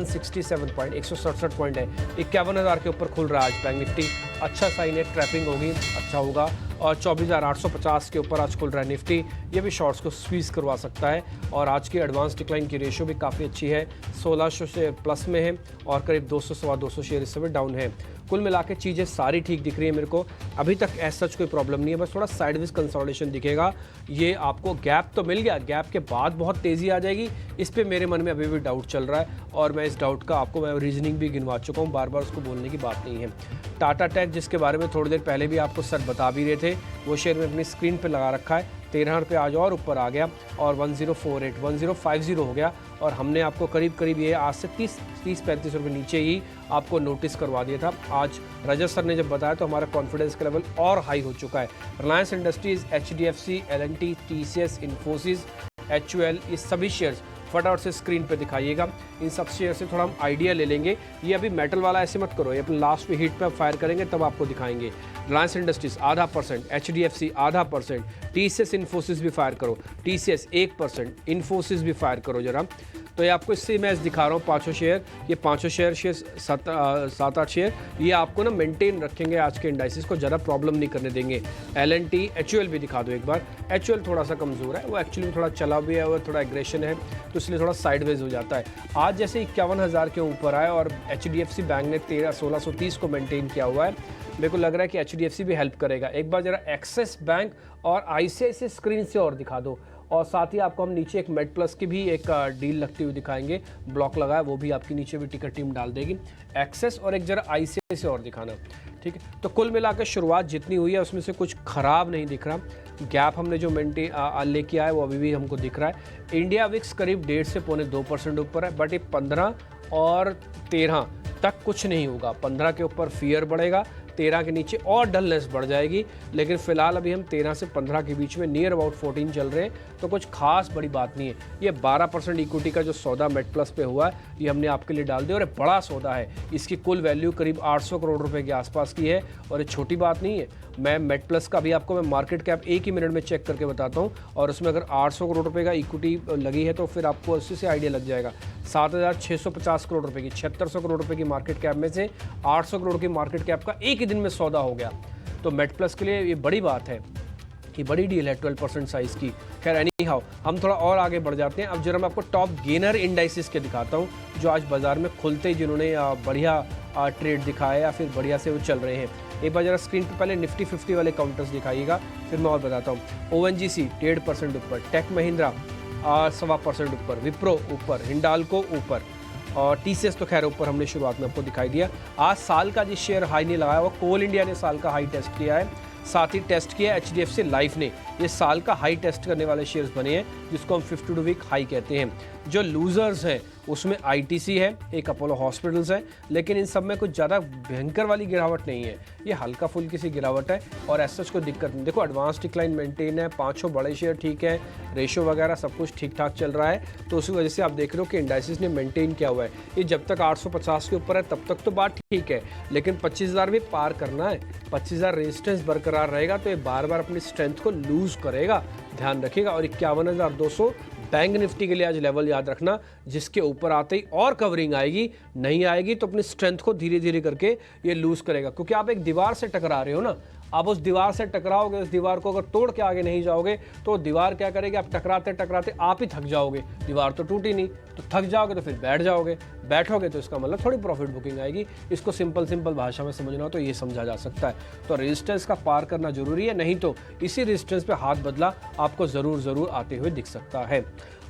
167 point, 167 point है, 51,000 के ऊपर खुल रहा है आज बैंक निफ्टी। अच्छा साइन है, ट्रैपिंग होगी, अच्छा होगा। और 24,850 के ऊपर आज खुल रहा है निफ्टी, ये भी शॉर्ट्स को स्क्वीज़ करवा सकता है। और आज की एडवांस डिक्लाइन की रेशियो भी काफ़ी अच्छी है, 1600 से प्लस में है और करीब 200 सवा 200 शेयर इस समय डाउन है। कुल मिला के चीज़ें सारी ठीक दिख रही है मेरे को, अभी तक ऐसा सच कोई प्रॉब्लम नहीं है, बस थोड़ा साइडवेज कंसोलिडेशन दिखेगा। ये आपको गैप तो मिल गया, गैप के बाद बहुत तेज़ी आ जाएगी, इस पे मेरे मन में अभी भी डाउट चल रहा है और मैं इस डाउट का आपको मैं रीजनिंग भी गिनवा चुका हूँ, बार बार उसको बोलने की बात नहीं है। टाटा टेक, जिसके बारे में थोड़ी देर पहले भी आपको सर बता भी रहे थे, वो शेयर में अपनी स्क्रीन पर लगा रखा है, 13 रुपये आज और ऊपर आ गया और 1048 1050 हो गया। और हमने आपको करीब ये आज से 30-35 रुपये नीचे ही आपको नोटिस करवा दिया था। आज रजत सर ने जब बताया तो हमारा कॉन्फिडेंस का लेवल और हाई हो चुका है। Reliance industries, HDFC, L&T, TCS, Infosys, HUL, ये सभी शेयर्स फटाफट से स्क्रीन पे दिखाइएगा। इन सब शेयर से थोड़ा हम आइडिया ले लेंगे। ये अभी मेटल वाला ऐसे मत करो, ये अपने लास्ट पे हीट पे फायर करेंगे तब आपको दिखाएंगे। Reliance industries 0.5%, HDFC 0.5%, TCS Infosys भी फायर करो, TCS 1%, इन्फोसिस भी फायर करो जरा। तो ये आपको इससे मैं दिखा रहा हूँ पाँचों शेयर, ये पाँचों शेयर 7-8 शेयर, ये आपको ना मेंटेन रखेंगे आज के इंडाइसिस को, ज़्यादा प्रॉब्लम नहीं करने देंगे। L&T, HUL भी दिखा दो एक बार। HUL थोड़ा सा कमज़ोर है, वो एक्चुअली थोड़ा चला भी है और थोड़ा एग्रेशन है, तो इसलिए थोड़ा साइडवेज हो जाता है। आज जैसे 51,000 के ऊपर आए और HDFC बैंक ने 1630 को मेंटेन किया हुआ है, मेरे को लग रहा है कि HDFC भी हेल्प करेगा। एक बार जरा एक्सिस बैंक और ICICI स्क्रीन से और दिखा दो, और साथ ही आपको हम नीचे एक मेड प्लस की भी एक डील लगती हुई दिखाएंगे, ब्लॉक लगा है, वो भी आपकी नीचे भी टिकट टीम डाल देगी। एक्सेस और एक जरा ICICI से और दिखाना, ठीक है। तो कुल मिलाकर शुरुआत जितनी हुई है उसमें से कुछ खराब नहीं दिख रहा। गैप हमने जो मेंटेन लेके आया वो अभी भी हमको दिख रहा है। इंडिया विक्स करीब 1.5 से 2% ऊपर है, बट ये 15 और 13 तक कुछ नहीं होगा। 15 के ऊपर फियर बढ़ेगा, 13 के नीचे और डलनेस बढ़ जाएगी, लेकिन फिलहाल अभी हम 13 से 15 के बीच में नियर अबाउट 14 चल रहे हैं, तो कुछ खास बड़ी बात नहीं है। ये 12% इक्विटी का जो सौदा मेड प्लस पे हुआ है ये हमने आपके लिए डाल दिया, और ये बड़ा सौदा है, इसकी कुल वैल्यू करीब 800 करोड़ रुपए के आसपास की है, और ये छोटी बात नहीं है। मैं मेड प्लस का भी आपको मैं मार्केट कैप एक ही मिनट में चेक करके बताता हूँ, और उसमें अगर 800 करोड़ रुपए का इक्विटी लगी है तो फिर आपको उससे से आइडिया लग जाएगा। 7,650 करोड़ रुपए की, 7600 करोड़ रुपए की मार्केट कैप में से 800 करोड़ की मार्केट कैप का एक ही दिन में सौदा हो गया, तो मेड प्लस के लिए ये बड़ी बात है, ये बड़ी डील है 12% साइज़ की। खैर एनी हाउ, हम थोड़ा और आगे बढ़ जाते हैं। अब जरा मैं आपको टॉप गेनर इंडाइसिस के दिखाता हूँ, जो आज बाजार में खुलते ही जिन्होंने बढ़िया ट्रेड दिखाया या फिर बढ़िया से वो चल रहे हैं। एक बार जरा स्क्रीन पे पहले निफ्टी 50 वाले काउंटर्स दिखाइएगा, फिर मैं और बताता हूँ। ONGC 1.5% ऊपर, टेक महिंद्रा 1.25% ऊपर, विप्रो ऊपर, हिंडाल्को ऊपर, और TCS तो खैर ऊपर हमने शुरुआत में आपको दिखाई दिया। आज साल का जिस शेयर हाई नहीं लगाया वो कोल इंडिया ने साल का हाई टेस्ट किया है, साथ ही टेस्ट किया HDFC लाइफ ने। ये साल का हाई टेस्ट करने वाले शेयर्स बने हैं, जिसको हम 52 वीक हाई कहते हैं। जो लूजर्स हैं उसमें ITC है, एक अपोलो हॉस्पिटल्स है, लेकिन इन सब में कुछ ज़्यादा भयंकर वाली गिरावट नहीं है, ये हल्का फुल्की सी गिरावट है, और ऐसा कोई दिक्कत नहीं। देखो एडवांस डिक्लाइन मेंटेन है, पाँचों बड़े शेयर ठीक है, रेशो वगैरह सब कुछ ठीक ठाक चल रहा है, तो उसी वजह से आप देख रहे हो कि इंडाइसिस ने मेंटेन किया हुआ है। ये जब तक 850 के ऊपर है तब तक तो बात ठीक है, लेकिन 25,000 भी पार करना है, 25,000 रेजिस्टेंस बरकरार रहेगा तो ये बार बार अपनी स्ट्रेंथ को लूज करेगा, ध्यान रखिएगा। और 51,200 बैंक निफ्टी के लिए आज लेवल याद रखना, जिसके ऊपर आते ही और कवरिंग आएगी, नहीं आएगी तो अपनी स्ट्रेंथ को धीरे धीरे करके ये लूज करेगा, क्योंकि आप एक दीवार से टकरा रहे हो ना, आप उस दीवार से टकराओगे, उस दीवार को अगर तोड़ के आगे नहीं जाओगे तो दीवार क्या करेगी, आप टकराते टकराते आप ही थक जाओगे, दीवार तो टूटी नहीं, तो थक जाओगे तो फिर बैठ जाओगे, बैठोगे तो इसका मतलब थोड़ी प्रॉफिट बुकिंग आएगी। इसको सिंपल भाषा में समझना हो तो ये समझा जा सकता है। तो रेजिस्टेंस का पार करना जरूरी है, नहीं तो इसी रेजिस्टेंस पे हाथ बदला आपको ज़रूर आते हुए दिख सकता है।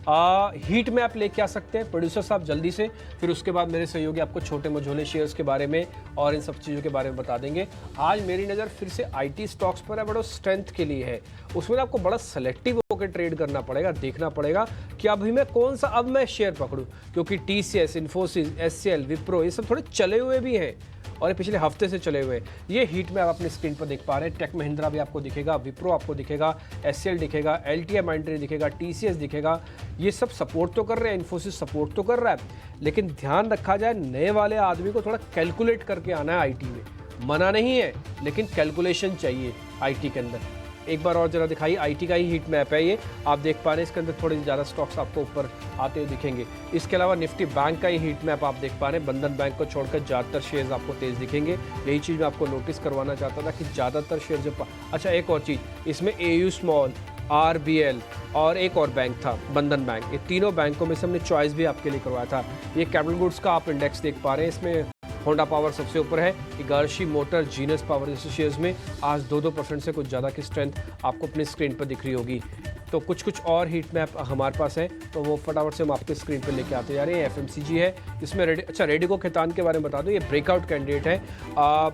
हीट में आप लेके आ सकते हैं प्रोड्यूसर साहब जल्दी से, फिर उसके बाद मेरे सहयोगी आपको छोटे मझोले शेयर्स के बारे में और इन सब चीज़ों के बारे में बता देंगे। आज मेरी नज़र फिर से IT स्टॉक्स पर है, बड़ा स्ट्रेंथ के लिए है, उसमें आपको बड़ा सेलेक्टिव होकर ट्रेड करना पड़ेगा, देखना पड़ेगा कि अभी मैं कौन सा अब मैं शेयर पकड़ूं, क्योंकि TCS, इन्फोसिस, SCL, विप्रो ये सब थोड़े चले हुए भी हैं और ये पिछले हफ्ते से चले हुए। ये हीट में आप अपनी स्क्रीन पर देख पा रहे हैं। टेक महिंद्रा भी आपको दिखेगा, विप्रो आपको दिखेगा, SCL दिखेगा, LTI माइंड्री दिखेगा, TCS दिखेगा, ये सब सपोर्ट तो कर रहे हैं, इन्फोसिस सपोर्ट तो कर रहा है, लेकिन ध्यान रखा जाए नए वाले आदमी को थोड़ा कैलकुलेट करके आना है IT में, मना नहीं है लेकिन कैलकुलेशन चाहिए IT के अंदर। एक बार और जरा दिखाइए, आईटी का ही हीट मैप है ये, आप देख पा रहे हैं इसके अंदर थोड़े ज़्यादा स्टॉक्स आपको ऊपर आते हुए दिखेंगे। इसके अलावा निफ्टी बैंक का ही हीट मैप आप देख पा रहे हैं, बंधन बैंक को छोड़कर ज़्यादातर शेयर्स आपको तेज़ दिखेंगे। यही चीज़ मैं आपको नोटिस करवाना चाहता था कि ज़्यादातर शेयर जब अच्छा एक और चीज़ इसमें एयू स्मॉल, आरबीएल और एक और बैंक था बंधन बैंक, ये तीनों बैंकों में से हमने चॉइस भी आपके लिए करवाया था। ये कैपिटल गुड्स का आप इंडेक्स देख पा रहे हैं, इसमें होंडा पावर सबसे ऊपर है, इगारशी मोटर, जीनस पावर जैसे शेयर्स में आज 2-2% से कुछ ज़्यादा की स्ट्रेंथ आपको अपनी स्क्रीन पर दिख रही होगी। तो कुछ और हीट मैप हमारे पास है, तो वो फटाफट से हम आपके स्क्रीन पर लेके आते जा रहे हैं। एफएमसीजी है, इसमें रेडिको खैतान के बारे में बता दूं, ये ब्रेकआउट कैंडिडेट है।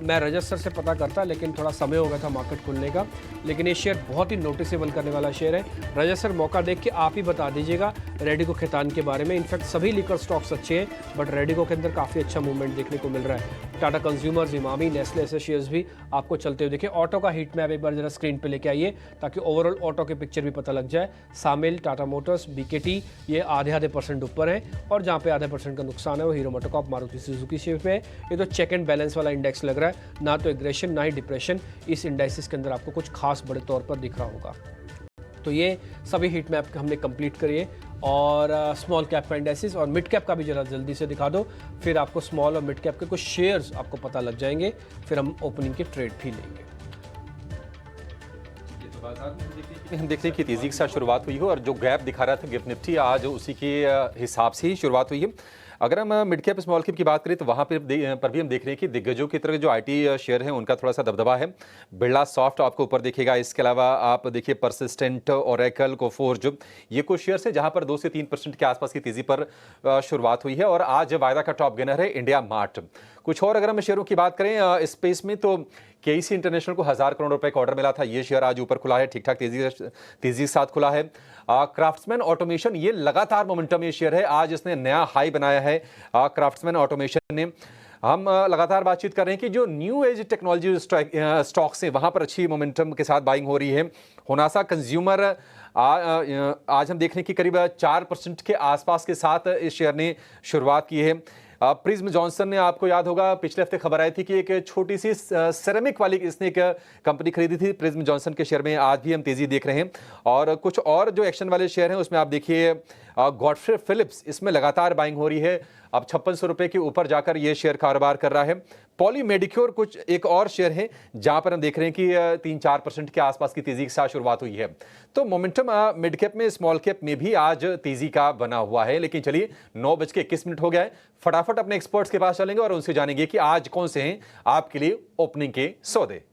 मैं रजत सर से पता करता, लेकिन थोड़ा समय हो गया था मार्केट खुलने का, लेकिन ये शेयर बहुत ही नोटिसेबल करने वाला शेयर है। रजत सर मौका देख के आप ही बता दीजिएगा रेडिको खैतान के बारे में। इनफैक्ट सभी लिकर स्टॉक्स अच्छे हैं, बट रेडिको के अंदर काफ़ी अच्छा मूवमेंट देखने को मिल रहा है। टाटा कंज्यूमर्स, इमामी, नेस्ले ऐसे शेयर्स भी आपको चलते हुए देखें। ऑटो का हीट मैप एक बार जरा स्क्रीन पे लेके आइए, ताकि ओवरऑल ऑटो के पिक्चर भी पता लग जाए। सामिल, टाटा मोटर्स, बीकेटी ये आधे % ऊपर है, और जहाँ पे आधे % का नुकसान है वो hero MotoCorp, Maruti Suzuki share पे है। ये तो चेक एंड बैलेंस वाला इंडेक्स लग रहा है, ना तो एग्रेशन ना ही डिप्रेशन इस इंडेक्सिस के अंदर आपको कुछ खास बड़े तौर पर दिख रहा होगा। तो ये सभी हीट मैप हमने कंप्लीट करिए, और स्मॉल कैप का इंडेक्सिस और मिड कैप का भी जरा जल्दी से दिखा दो, फिर आपको स्मॉल और मिड कैप के कुछ शेयर्स आपको पता लग जाएंगे, फिर हम ओपनिंग के ट्रेड भी लेंगे। हम देख रहे हैं कि तेजी के साथ शुरुआत हुई है, और जो गैप दिखा रहा था गिफ्ट निफ्टी आज उसी के हिसाब से ही शुरुआत हुई है। अगर हम मिड कैप स्मॉल कैप की बात करें तो वहाँ पर भी हम देख रहे हैं कि दिग्गजों की तरह जो आईटी शेयर है उनका थोड़ा सा दबदबा है। बिरला सॉफ्ट आपको ऊपर दिखेगा, इसके अलावा आप देखिए परसिस्टेंट, ओरेकल, कोफोर्ज, ये कुछ शेयर्स है जहाँ पर 2 से 3% के आसपास की तेजी पर शुरुआत हुई है। और आज वायदा का टॉप गेनर है इंडिया मार्ट। कुछ और अगर हम शेयरों की बात करें स्पेस में, तो केईसी इंटरनेशनल को 1000 करोड़ रुपए का ऑर्डर मिला था, ये शेयर आज ऊपर खुला है, ठीक ठाक तेजी के साथ खुला है। क्राफ्ट्समैन ऑटोमेशन, ये लगातार मोमेंटम ये शेयर है, आज इसने नया हाई बनाया है क्राफ्ट्समैन ऑटोमेशन ने। हम लगातार बातचीत कर रहे हैं कि जो न्यू एज टेक्नोलॉजी स्टॉक्स हैं वहां पर अच्छी मोमेंटम के साथ बाइंग हो रही है। होनासा कंज्यूमर आज हम देख रहे हैं कि करीब 4% के आसपास के साथ इस शेयर ने शुरुआत की है। प्रिज्म जॉनसन ने, आपको याद होगा पिछले हफ्ते खबर आई थी कि एक छोटी सी सेरेमिक वाली इसने एक कंपनी खरीदी थी। प्रिज्म जॉनसन के शेयर में आज भी हम तेजी देख रहे हैं। और कुछ और जो एक्शन वाले शेयर हैं उसमें आप देखिए गॉडफ्रे फिलिप्स, इसमें लगातार बाइंग हो रही है, अब 5600 रुपए के ऊपर जाकर यह शेयर कारोबार कर रहा है। पॉली मेडिक्योर कुछ एक और शेयर है जहां पर हम देख रहे हैं कि 3-4% के आसपास की तेजी के साथ शुरुआत हुई है। तो मोमेंटम मिड कैप में, स्मॉल कैप में भी आज तेजी का बना हुआ है। लेकिन चलिए 9:21 हो गया है, फटाफट अपने एक्सपर्ट्स के पास चलेंगे और उनसे जानेंगे कि आज कौन से हैं आपके लिए ओपनिंग के सौदे।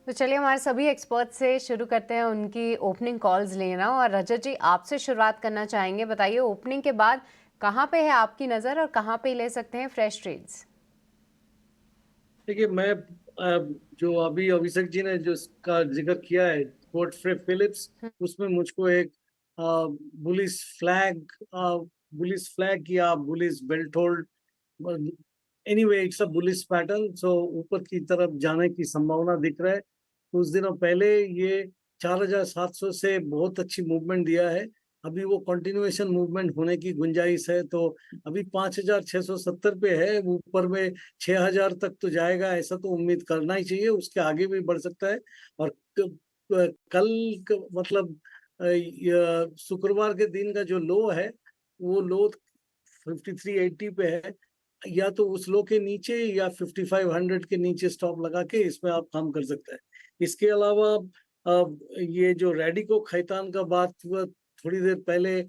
तो चलिए हमारे सभी एक्सपर्ट से शुरू करते हैं उनकी ओपनिंग कॉल्स लेना। और रजत जी, आपसे शुरुआत करना चाहेंगे, बताइए ओपनिंग के बाद कहां पे है आपकी नज़र और कहां पे ले सकते हैं फ्रेश ट्रेड्स? देखिए, मैं जो अभी अभिषेक जी ने जो इसका जिक्र किया है गॉडफ्रे फिलिप्स, उसमें मुझको एक बुलिश फ्लैग या bullish belt hold, anyway it's a bullish pattern, so ऊपर की तरफ जाने की संभावना दिख रहा है। कुछ दिनों पहले ये 4700 से बहुत अच्छी मूवमेंट दिया है, अभी वो कंटिन्यूएशन मूवमेंट होने की गुंजाइश है। तो अभी 5670 पे है, ऊपर में 6000 तक तो जाएगा, ऐसा तो उम्मीद करना ही चाहिए, उसके आगे भी बढ़ सकता है। और मतलब शुक्रवार के दिन का जो लो है वो लो 5380 पे है, या तो उस लो के नीचे या 5500 के नीचे स्टॉप लगा के इसमें आप काम कर सकते हैं। इसके अलावा ये जो रेडिको खैतान का बात हुआ थोड़ी देर पहले,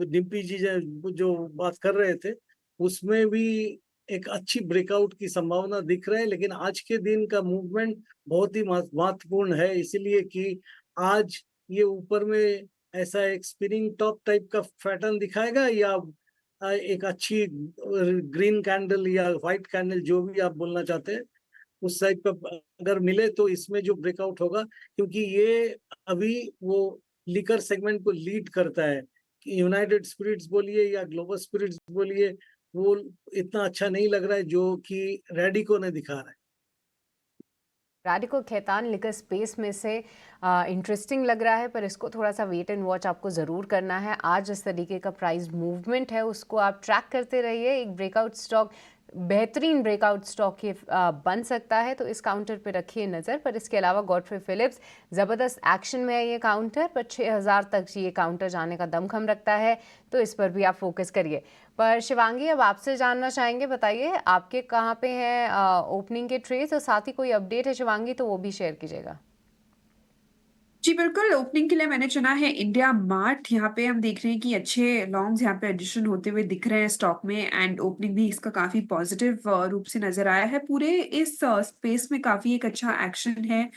डिम्पी जी जो बात कर रहे थे, उसमें भी एक अच्छी ब्रेकआउट की संभावना दिख रहा है। लेकिन आज के दिन का मूवमेंट बहुत ही महत्वपूर्ण है, इसीलिए कि आज ये ऊपर में ऐसा एक स्पिनिंग टॉप टाइप का पैटर्न दिखाएगा, या एक अच्छी ग्रीन कैंडल या व्हाइट कैंडल, जो भी आप बोलना चाहते हैं, उस साइड पर अगर मिले तो इसमें जो ब्रेकआउट होगा, क्योंकि ये अभी वो लिकर सेगमेंट को लीड करता है। यूनाइटेड स्पिरिट्स बोलिए या ग्लोबल स्पिरिट्स बोलिए, वो इतना अच्छा नहीं लग रहा है जो कि रेडिको ने दिखा रहा है। रैडिको खैतान लिकर स्पेस में से इंटरेस्टिंग लग रहा है, पर इसको थोड़ा सा वेट एंड वॉच आपको ज़रूर करना है। आज इस तरीके का प्राइस मूवमेंट है उसको आप ट्रैक करते रहिए। एक ब्रेकआउट स्टॉक, बेहतरीन ब्रेकआउट स्टॉक ये बन सकता है, तो इस काउंटर पे रखिए नज़र। पर इसके अलावा गॉडफ्रे फिलिप्स ज़बरदस्त एक्शन में है ये काउंटर, पर 6000 तक ये काउंटर जाने का दमखम रखता है, तो इस पर भी आप फोकस करिए। पर शिवांगी, अब आपसे जानना चाहेंगे, बताइए आपके कहाँ पे हैं ओपनिंग के ट्रेड्स, और साथ ही कोई अपडेट है शिवांगी तो वो भी शेयर कीजिएगा। जी बिल्कुल, ओपनिंग के लिए मैंने चुना है इंडिया मार्ट। यहाँ पे हम देख रहे हैं कि अच्छे लॉन्ग्स यहाँ पे एडिशन होते हुए दिख रहे हैं स्टॉक में, एंड ओपनिंग भी इसका काफ़ी पॉजिटिव रूप से नज़र आया है। पूरे इस स्पेस में काफ़ी एक अच्छा एक्शन है,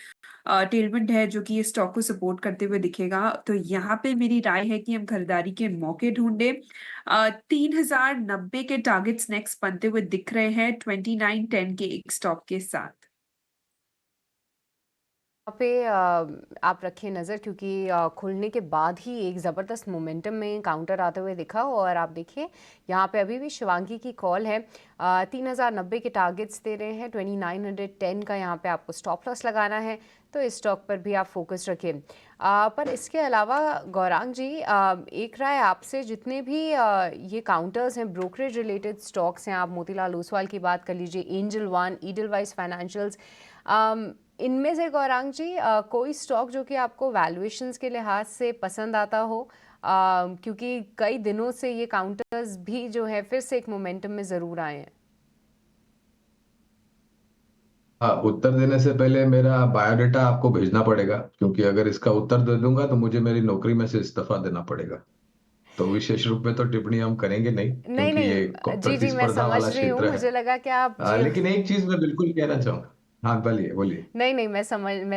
टेलविंड है जो कि ये स्टॉक को सपोर्ट करते हुए दिखेगा। तो यहाँ पे मेरी राय है कि हम खरीदारी के मौके ढूंढें। 3090 के टारगेट्स नेक्स्ट बनते हुए दिख रहे हैं 2910 के एक स्टॉप के साथ। यहाँ पे आप रखिए नज़र, क्योंकि खुलने के बाद ही एक ज़बरदस्त मोमेंटम में काउंटर आते हुए दिखा। और आप देखिए यहाँ पे अभी भी शिवांगी की कॉल है। 3090 के टारगेट्स दे रहे हैं, 2910 का यहाँ पे आपको स्टॉप लॉस लगाना है, तो इस स्टॉक पर भी आप फोकस रखें। पर इसके अलावा गौरांग जी, एक राय आपसे, जितने भी ये काउंटर्स हैं, ब्रोकरेज रिलेटेड स्टॉक्स हैं, आप मोतीलाल ओसवाल की बात कर लीजिए, एंजल वन, ईडलवाइस फाइनेंशियल्स, इनमें से गौरांग जी कोई स्टॉक जो कि आपको वैल्यूएशंस के लिहाज से पसंद आता हो, क्योंकि कई दिनों से ये काउंटर्स भी जो है फिर से एक मोमेंटम में ज़रूर आए हैं। हाँ, उत्तर देने से पहले मेरा बायोडाटा आपको भेजना पड़ेगा, क्योंकि अगर इसका उत्तर दे दूंगा तो मुझे मेरी नौकरी में से इस्तीफा देना पड़ेगा। तो विशेष रूप में तो टिप्पणी हम करेंगे नहीं, नहीं क्योंकि ये नहीं जी जी, मैं प्रतिस्पर्धा वाला समझ रही हूँ, क्षेत्र है। मुझे लगा कि आप लेकिन एक चीज मैं बिल्कुल कहना चाहूंगा। हाँ, बोलिए बोलिए। नहीं नहीं, मैं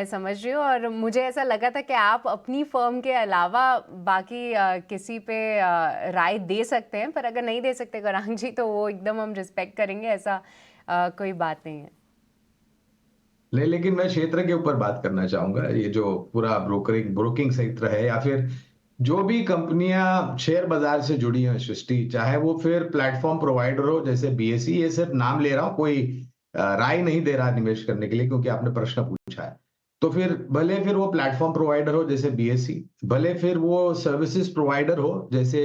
समझ रही हूँ, और मुझे ऐसा लगा था कि आप अपनी फर्म के अलावा बाकी किसी पे राय दे सकते हैं, पर अगर नहीं दे सकते गौरांग जी तो वो एकदम हम रिस्पेक्ट करेंगे, ऐसा कोई बात नहीं है। नहीं, लेकिन मैं क्षेत्र के ऊपर बात करना चाहूंगा। ये जो पूरा ब्रोकिंग क्षेत्र है, या फिर जो भी कंपनियां शेयर बाजार से जुड़ी हैं सृष्टि, चाहे वो फिर प्लेटफॉर्म प्रोवाइडर हो जैसे बीएसई, ये सिर्फ नाम ले रहा हूं, कोई राय नहीं दे रहा निवेश करने के लिए, क्योंकि आपने प्रश्न पूछा है। तो फिर भले फिर वो प्लेटफॉर्म प्रोवाइडर हो जैसे बीएसई, भले फिर वो सर्विसेज प्रोवाइडर हो जैसे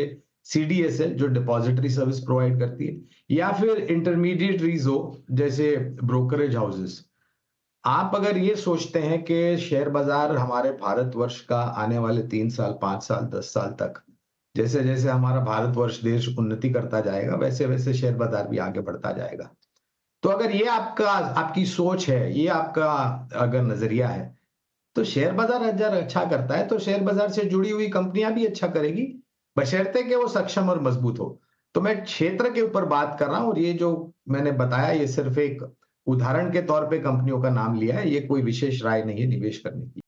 सीडीएसएल जो डिपॉजिटरी सर्विस प्रोवाइड करती है, या फिर इंटरमीडिएटरीज हो जैसे ब्रोकरेज हाउसेस। आप अगर ये सोचते हैं कि शेयर बाजार हमारे भारतवर्ष का आने वाले 3 साल, 5 साल, 10 साल तक, जैसे जैसे हमारा भारतवर्ष देश उन्नति करता जाएगा, वैसे वैसे शेयर बाजार भी आगे बढ़ता जाएगा। तो अगर ये आपकी सोच है, ये आपका अगर नजरिया है, तो शेयर बाजार अगर अच्छा करता है तो शेयर बाजार से जुड़ी हुई कंपनियां भी अच्छा करेगी, बशर्ते कि वो सक्षम और मजबूत हो। तो मैं क्षेत्र के ऊपर बात कर रहा हूं, और ये जो मैंने बताया ये सिर्फ एक उदाहरण के तौर पे कंपनियों का नाम लिया है, ये कोई विशेष राय नहीं है निवेश करने की।